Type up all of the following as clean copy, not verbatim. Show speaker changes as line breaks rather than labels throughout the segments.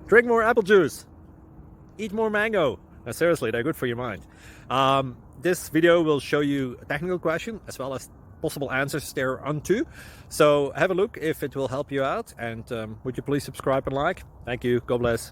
Drink more apple juice. Eat more mango. No, seriously, they're good for your mind. This video will show you a technical question as well as possible answers thereunto. So have a look if it will help you out, and would you please subscribe and like? Thank you. God bless.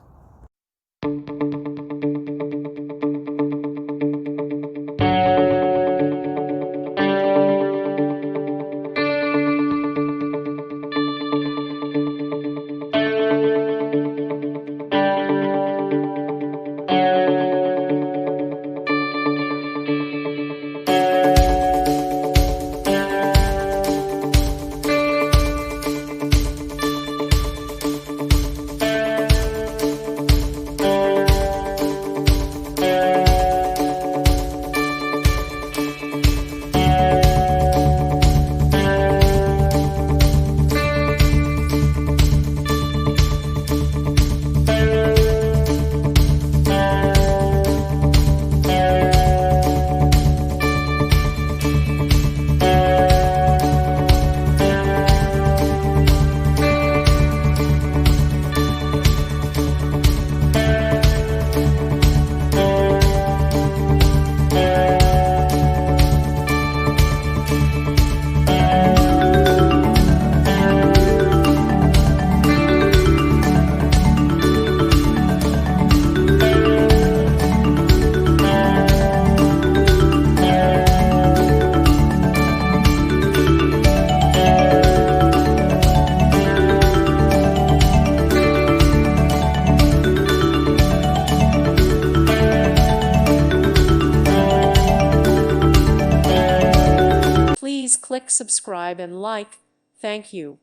Please click subscribe and like. Thank you.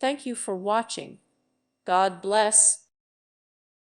Thank you for watching. God bless.